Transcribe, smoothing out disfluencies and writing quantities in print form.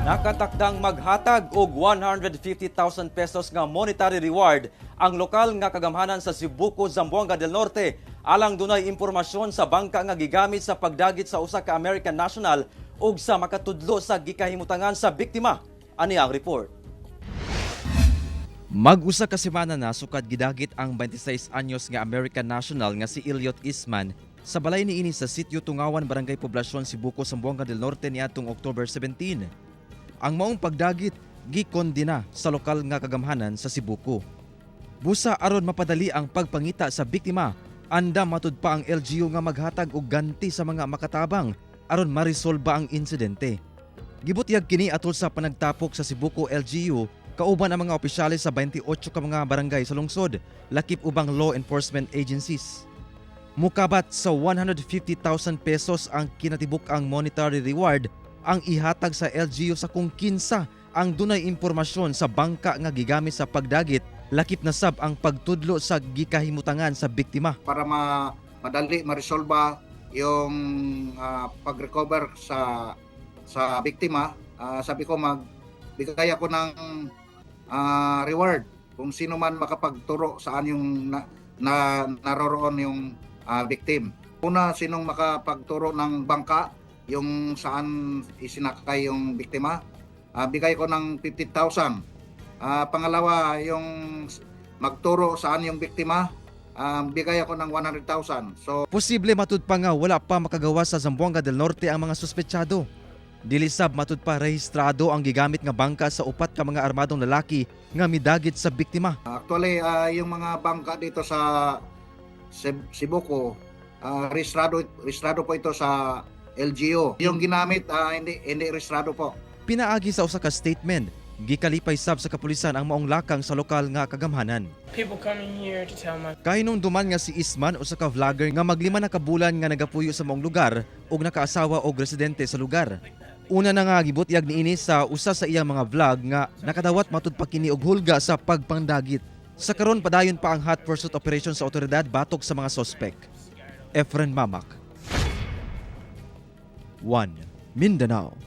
Nakatakdang maghatag og 150,000 pesos nga monetary reward ang lokal nga kagamhanan sa Cebuco, Zamboanga del Norte alang dunay impormasyon sa bangka nga gigamit sa pagdagit sa usa ka American national ug sa makatudlo sa gikahimutangan sa biktima. Ani ang report. Mag-usa ka semana na sukad gidagit ang 26 anyos nga American national nga si Elliot Isman sa balay niini sa sitio Tungawan, Barangay Poblasyon, Cebuco, Zamboanga del Norte niadtong October 17. Ang maong pagdagit gikondena sa lokal nga kagamhanan sa Cebuco. Busa aron mapadali ang pagpangita sa biktima, andam matud pa ang LGU nga maghatag og ganti sa mga makatabang aron marisolba ang insidente. Gibutyag kini atol sa panagtapok sa Cebuco LGU kauban ang mga opisyales sa 28 ka mga barangay sa lungsod, lakip ubang law enforcement agencies. Mukabat sa 150,000 pesos ang kinatibuk-ang monetary reward ang ihatag sa LGU sa kung kinsa ang dunay impormasyon sa bangka nga gigamit sa pagdagit, lakip na sab ang pagtudlo sa gikahimutangan sa biktima. Para madali ma-resolba yung pag-recover sa biktima, sabi ko magbigay ako ng reward kung sino man makapagturo saan yung naroroon yung victim. Una, sinong makapagturo ng bangka yung saan isinakay yung biktima, bigay ko ng 50,000. Pangalawa, yung magturo saan yung biktima, bigay ako ng 100,000. So, posible matud pa nga wala pa makagawa sa Zamboanga del Norte ang mga suspetsyado. Dili sab matud pa rehistrado ang gigamit nga bangka sa upat ka mga armadong lalaki nga midagit sa biktima. Actually, yung mga bangka dito sa Cebuco, rehistrado po ito sa LGU. Yung ginamit, hindi rehistrado po. Pinaagi sa usa ka statement, gikalipay sab sa kapulisan ang maong lakang sa lokal nga kagamhanan. People coming here to tell my Kahinom duman nga si Isman, usa ka vlogger nga maglima na kabulan nga nagapuyo sa maong lugar ug nakaasawa og residente sa lugar. Una na nga gibutyag niini sa usa sa iyang mga vlog nga nakadawat matud pa kini og hulga sa pagpandagit. Sa karon padayon pa ang hot pursuit operation sa otoridad batok sa mga sospek. Efren Mamak, 1 Mindanao.